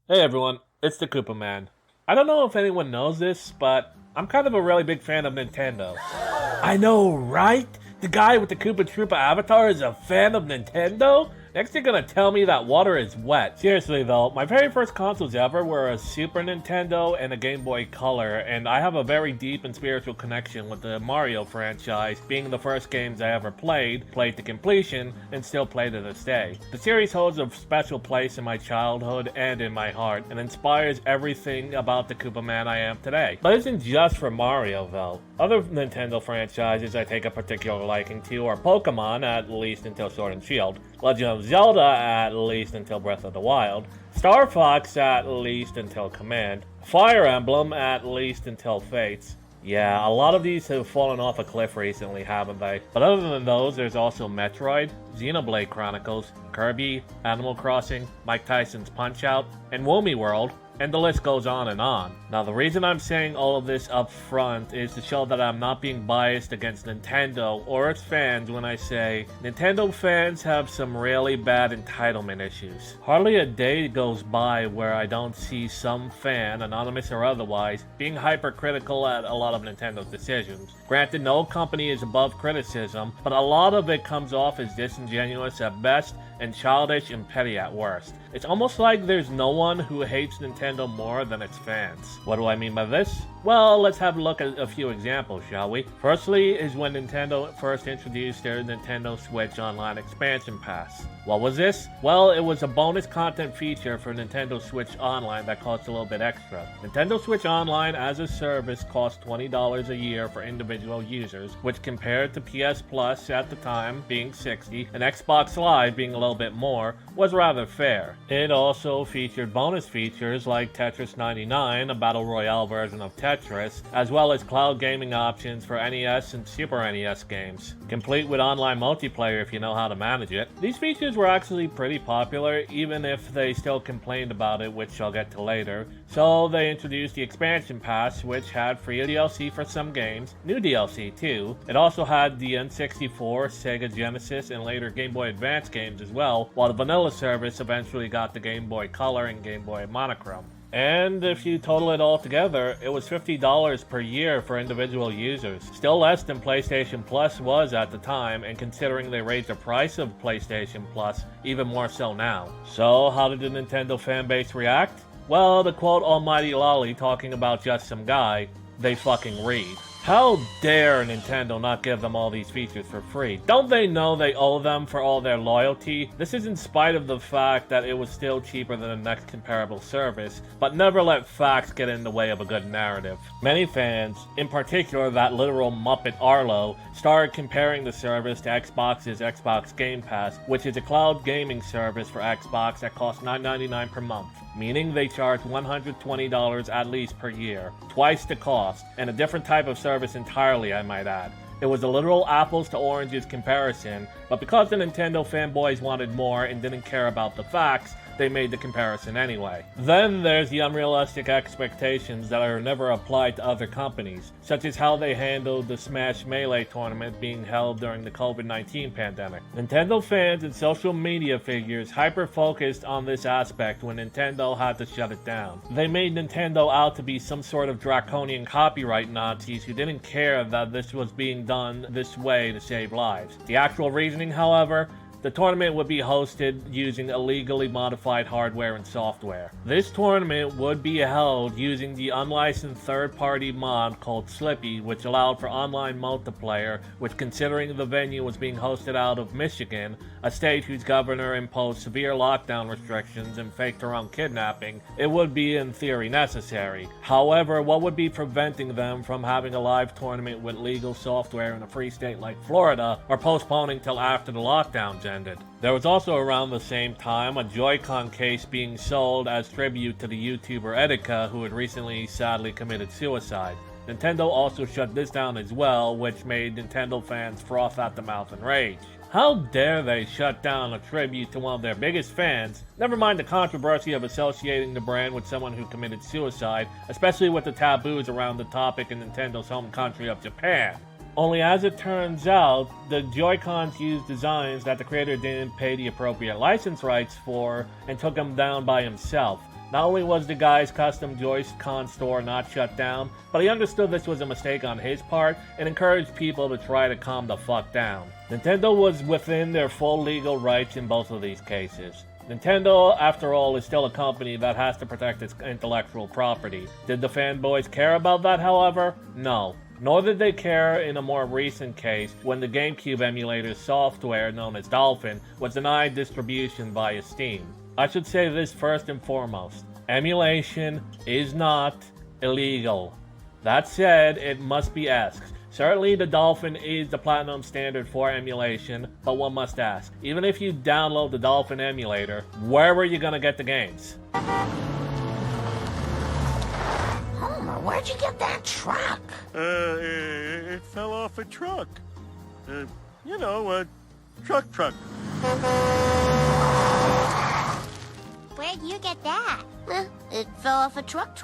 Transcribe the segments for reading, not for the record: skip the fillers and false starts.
Hey everyone, it's the Koopa Man. I don't know if anyone knows this, but I'm kind of a really big fan of Nintendo. I know, right? The guy with the Koopa Troopa avatar is a fan of Nintendo? Next you're gonna tell me that water is wet. Seriously though, my very first consoles ever were a Super Nintendo and a Game Boy Color, and I have a very deep and spiritual connection with the Mario franchise, being the first games I ever played to completion, and still play to this day. The series holds a special place in my childhood and in my heart, and inspires everything about the Koopa Man I am today. But it isn't just for Mario though. Other Nintendo franchises I take a particular liking to are Pokemon, at least until Sword and Shield, Legend of Zelda, at least until Breath of the Wild, Star Fox, at least until Command, Fire Emblem, at least until Fates. Yeah, a lot of these have fallen off a cliff recently, haven't they? But other than those, there's also Metroid, Xenoblade Chronicles, Kirby, Animal Crossing, Mike Tyson's Punch-Out, and Woomy World, and the list goes on and on. Now, the reason I'm saying all of this up front is to show that I'm not being biased against Nintendo or its fans when I say Nintendo fans have some really bad entitlement issues. Hardly a day goes by where I don't see some fan, anonymous or otherwise, being hypercritical at a lot of Nintendo's decisions. Granted, no company is above criticism, but a lot of it comes off as disingenuous at best and childish and petty at worst. It's almost like there's no one who hates Nintendo more than its fans. What do I mean by this? Well, let's have a look at a few examples, shall we? Firstly is when Nintendo first introduced their Nintendo Switch Online Expansion Pass. What was this? Well, it was a bonus content feature for Nintendo Switch Online that cost a little bit extra. Nintendo Switch Online as a service cost $20 a year for individual users, which compared to PS Plus at the time being $60 and Xbox Live being a little bit more, was rather fair. It also featured bonus features like Tetris 99, a battle royale version of Tetris, as well as cloud gaming options for NES and Super NES games, complete with online multiplayer if you know how to manage it. These features were actually pretty popular, even if they still complained about it, which I'll get to later. So they introduced the Expansion Pass, which had free DLC for some games, new DLC too. It also had the N64, Sega Genesis, and later Game Boy Advance games as well, while the vanilla service eventually got the Game Boy Color and Game Boy Monochrome. And if you total it all together, it was $50 per year for individual users. Still less than PlayStation Plus was at the time, and considering they raised the price of PlayStation Plus, even more so now. So how did the Nintendo fanbase react? Well, to quote Almighty Lolly talking about just some guy, they fucking read. How dare Nintendo not give them all these features for free? Don't they know they owe them for all their loyalty? This is in spite of the fact that it was still cheaper than the next comparable service, but never let facts get in the way of a good narrative. Many fans, in particular that literal Muppet Arlo, started comparing the service to Xbox's Xbox Game Pass, which is a cloud gaming service for Xbox that costs $9.99 per month, meaning they charge $120 at least per year, twice the cost, and a different type of service entirely, I might add. It was a literal apples to oranges comparison, but because the Nintendo fanboys wanted more and didn't care about the facts, they made the comparison anyway. Then there's the unrealistic expectations that are never applied to other companies, such as how they handled the Smash Melee tournament being held during the COVID-19 pandemic. Nintendo fans and social media figures hyper-focused on this aspect when Nintendo had to shut it down. They made Nintendo out to be some sort of draconian copyright Nazis who didn't care that this was being done this way to save lives. The actual reasoning, however, the tournament would be hosted using illegally modified hardware and software. This tournament would be held using the unlicensed third-party mod called Slippy, which allowed for online multiplayer, which, considering the venue was being hosted out of Michigan, a state whose governor imposed severe lockdown restrictions and faked her own kidnapping, it would be in theory necessary. However, what would be preventing them from having a live tournament with legal software in a free state like Florida, or postponing till after the lockdowns ended? There was also around the same time a Joy-Con case being sold as tribute to the YouTuber Etika, who had recently sadly committed suicide. Nintendo also shut this down as well, which made Nintendo fans froth at the mouth in rage. How dare they shut down a tribute to one of their biggest fans, never mind the controversy of associating the brand with someone who committed suicide, especially with the taboos around the topic in Nintendo's home country of Japan. Only as it turns out, the Joy-Cons used designs that the creator didn't pay the appropriate license rights for and took them down by himself, Not only was the guy's custom Joy-Con store not shut down, but he understood this was a mistake on his part and encouraged people to try to calm the fuck down. Nintendo was within their full legal rights in both of these cases. Nintendo, after all, is still a company that has to protect its intellectual property. Did the fanboys care about that, however? No. Nor did they care in a more recent case when the GameCube emulator software known as Dolphin was denied distribution via Steam. I should say this first and foremost. Emulation is not illegal. That said, it must be asked. Certainly the Dolphin is the platinum standard for emulation, but one must ask, even if you download the Dolphin emulator, where were you gonna get the games? Homer, where'd you get that truck? It fell off a truck. A truck. Where'd you get that? It fell off a truck.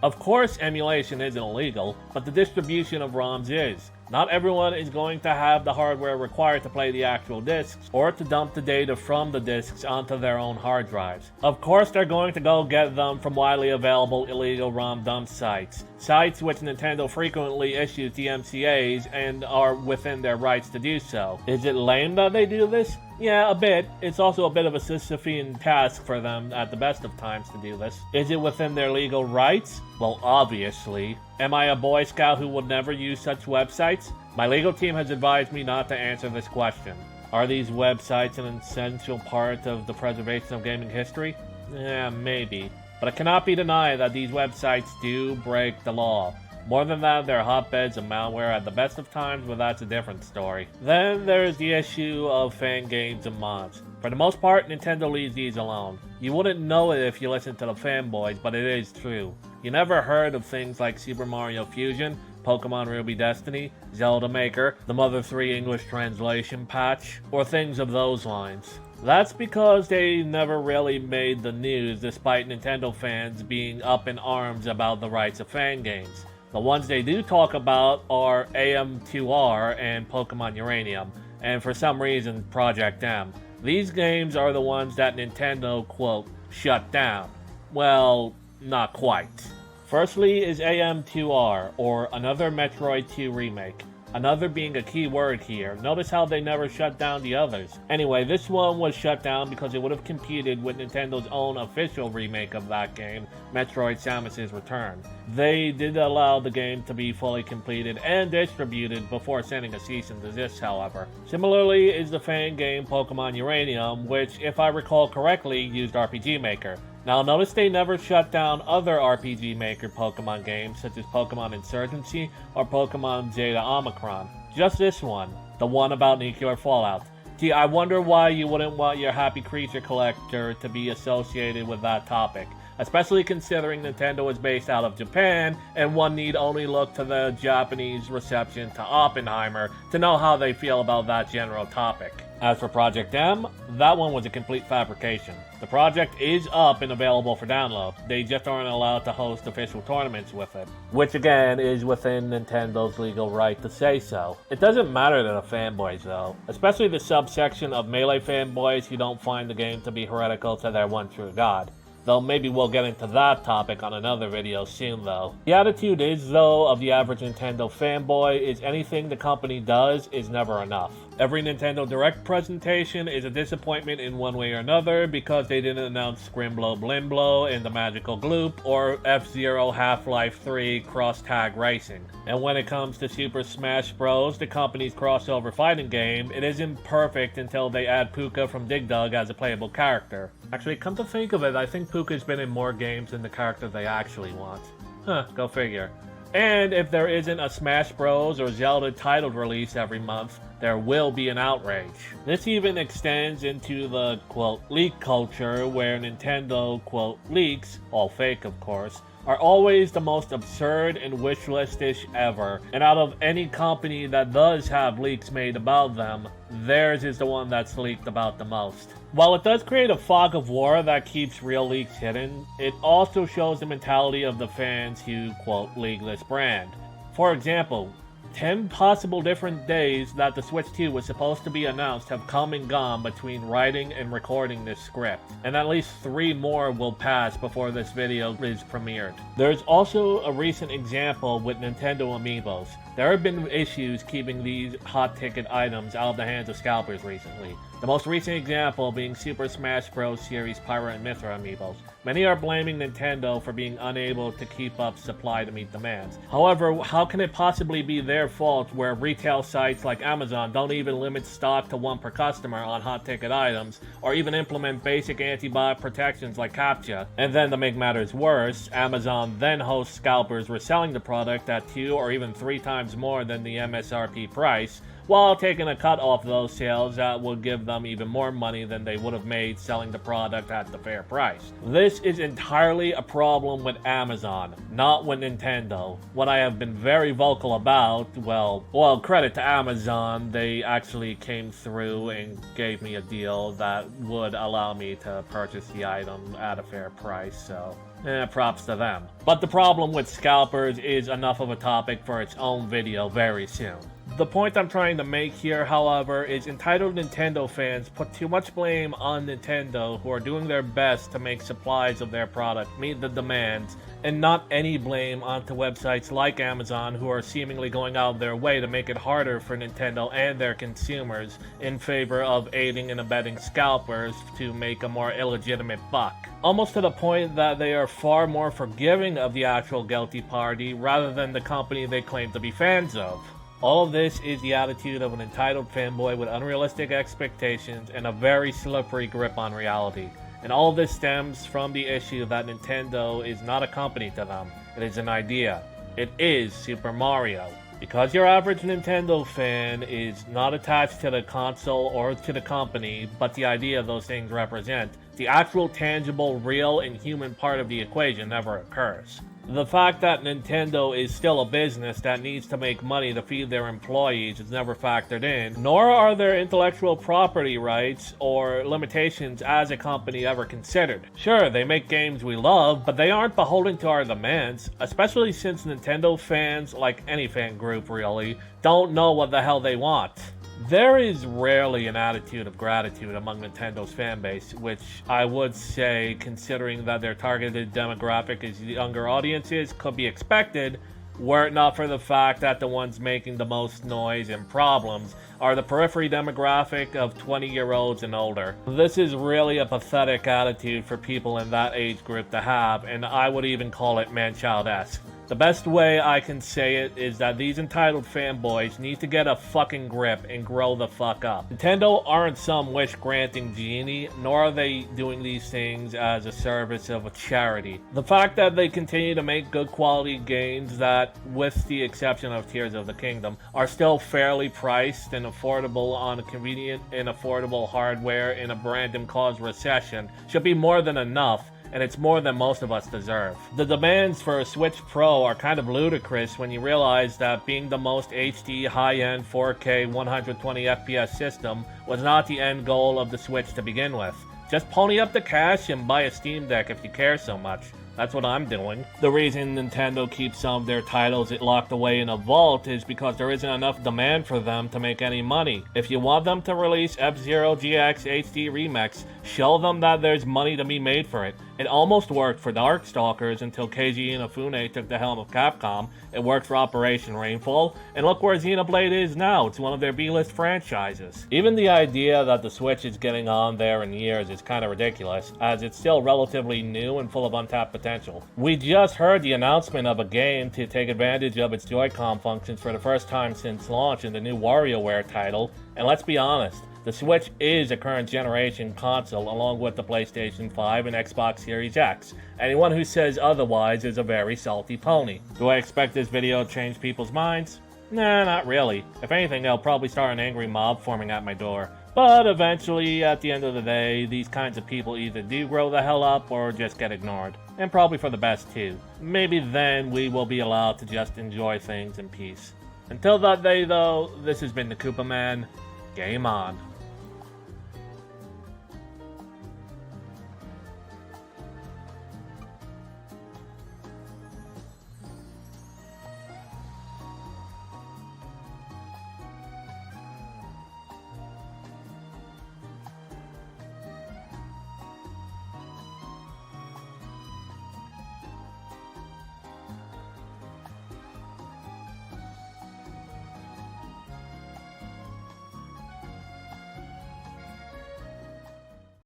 Of course emulation isn't illegal, but the distribution of ROMs is. Not everyone is going to have the hardware required to play the actual discs, or to dump the data from the discs onto their own hard drives. Of course they're going to go get them from widely available illegal ROM dump sites. Sites which Nintendo frequently issues DMCAs and are within their rights to do so. Is it lame that they do this? Yeah, a bit. It's also a bit of a Sisyphean task for them at the best of times to do this. Is it within their legal rights? Well, obviously. Am I a Boy Scout who would never use such websites? My legal team has advised me not to answer this question. Are these websites an essential part of the preservation of gaming history? Yeah, maybe. But it cannot be denied that these websites do break the law. More than that, they're hotbeds of malware at the best of times, but that's a different story. Then there's the issue of fan games and mods. For the most part, Nintendo leaves these alone. You wouldn't know it if you listen to the fanboys, but it is true. You never heard of things like Super Mario Fusion, Pokemon Ruby Destiny, Zelda Maker, the Mother 3 English translation patch, or things of those lines. That's because they never really made the news despite Nintendo fans being up in arms about the rights of fan games. The ones they do talk about are AM2R and Pokemon Uranium, and for some reason Project M. These games are the ones that Nintendo, quote, shut down. Well, not quite. Firstly is AM2R, or Another Metroid 2 Remake. Another being a key word here. Notice how they never shut down the others. Anyway, this one was shut down because it would have competed with Nintendo's own official remake of that game, Metroid Samus's Return. They did allow the game to be fully completed and distributed before sending a cease and desist, however. Similarly is the fan game Pokemon Uranium, which, if I recall correctly, used RPG Maker. Now notice they never shut down other RPG Maker Pokemon games such as Pokemon Insurgency or Pokemon Zeta Omicron. Just this one, the one about nuclear fallout. Gee, I wonder why you wouldn't want your Happy Creature collector to be associated with that topic. Especially considering Nintendo is based out of Japan, and one need only look to the Japanese reception to Oppenheimer to know how they feel about that general topic. As for Project M, that one was a complete fabrication. The project is up and available for download, they just aren't allowed to host official tournaments with it. Which again is within Nintendo's legal right to say so. It doesn't matter to the fanboys though, especially the subsection of Melee fanboys who don't find the game to be heretical to their one true god. Though maybe we'll get into that topic on another video soon though. The attitude is though of the average Nintendo fanboy is anything the company does is never enough. Every Nintendo Direct presentation is a disappointment in one way or another because they didn't announce Scrimblow Blimblow and the Magical Gloop or F-Zero Half-Life 3 Cross-Tag Racing. And when it comes to Super Smash Bros., the company's crossover fighting game, it isn't perfect until they add Puka from Dig Dug as a playable character. Actually, come to think of it, I think Puka's been in more games than the character they actually want. Go figure. And if there isn't a Smash Bros. Or Zelda titled release every month, there will be an outrage. This even extends into the, quote, leak culture where Nintendo, quote, leaks, all fake of course, are always the most absurd and wishlist-ish ever. And out of any company that does have leaks made about them, theirs is the one that's leaked about the most. While it does create a fog of war that keeps real leaks hidden, it also shows the mentality of the fans who, quote, leak this brand. For example, 10 possible different days that the Switch 2 was supposed to be announced have come and gone between writing and recording this script, and at least 3 more will pass before this video is premiered. There's also a recent example with Nintendo Amiibos. There have been issues keeping these hot ticket items out of the hands of scalpers recently. The most recent example being Super Smash Bros. Series Pyra and Mythra Amiibos. Many are blaming Nintendo for being unable to keep up supply to meet demands. However, how can it possibly be their fault where retail sites like Amazon don't even limit stock to 1 per customer on hot ticket items, or even implement basic anti-bot protections like CAPTCHA? And then to make matters worse, Amazon then hosts scalpers reselling the product at 2 or even 3 times more than the MSRP price, while taking a cut off those sales that would give them even more money than they would have made selling the product at the fair price. This is entirely a problem with Amazon, not with Nintendo. What I have been very vocal about, well, credit to Amazon, they actually came through and gave me a deal that would allow me to purchase the item at a fair price, so props to them. But the problem with scalpers is enough of a topic for its own video very soon. The point I'm trying to make here, however, is entitled Nintendo fans put too much blame on Nintendo, who are doing their best to make supplies of their product meet the demands, and not any blame onto websites like Amazon, who are seemingly going out of their way to make it harder for Nintendo and their consumers in favor of aiding and abetting scalpers to make a more illegitimate buck. Almost to the point that they are far more forgiving of the actual guilty party rather than the company they claim to be fans of. All of this is the attitude of an entitled fanboy with unrealistic expectations and a very slippery grip on reality. And all of this stems from the issue that Nintendo is not a company to them. It is an idea. It is Super Mario. Because your average Nintendo fan is not attached to the console or to the company, but the idea those things represent, the actual tangible, real, and human part of the equation never occurs. The fact that Nintendo is still a business that needs to make money to feed their employees is never factored in, nor are their intellectual property rights or limitations as a company ever considered. Sure, they make games we love, but they aren't beholden to our demands, especially since Nintendo fans, like any fan group really, don't know what the hell they want. There is rarely an attitude of gratitude among Nintendo's fanbase, which I would say, considering that their targeted demographic is younger audiences, could be expected, were it not for the fact that the ones making the most noise and problems are the periphery demographic of 20-year-olds and older. This is really a pathetic attitude for people in that age group to have, and I would even call it man-child-esque. The best way I can say it is that these entitled fanboys need to get a fucking grip and grow the fuck up. Nintendo aren't some wish-granting genie, nor are they doing these things as a service of a charity. The fact that they continue to make good quality games that, with the exception of Tears of the Kingdom, are still fairly priced and affordable on convenient and affordable hardware in a random-caused recession should be more than enough, and it's more than most of us deserve. The demands for a Switch Pro are kind of ludicrous when you realize that being the most HD, high-end, 4K, 120 FPS system was not the end goal of the Switch to begin with. Just pony up the cash and buy a Steam Deck if you care so much. That's what I'm doing. The reason Nintendo keeps some of their titles locked away in a vault is because there isn't enough demand for them to make any money. If you want them to release F-Zero GX HD Remix, show them that there's money to be made for it. It almost worked for Darkstalkers until Keiji Inafune took the helm of Capcom. It worked for Operation Rainfall, and look where Xenoblade is now. It's one of their B-list franchises. Even the idea that the Switch is getting on there in years is kind of ridiculous, as it's still relatively new and full of untapped potential. We just heard the announcement of a game to take advantage of its Joy-Con functions for the first time since launch in the new WarioWare title, and let's be honest, the Switch is a current generation console along with the PlayStation 5 and Xbox Series X. Anyone who says otherwise is a very salty pony. Do I expect this video to change people's minds? Nah, not really. If anything, they'll probably start an angry mob forming at my door. But eventually, at the end of the day, these kinds of people either do grow the hell up or just get ignored. And probably for the best too. Maybe then we will be allowed to just enjoy things in peace. Until that day though, this has been the Koopa Man. Game on.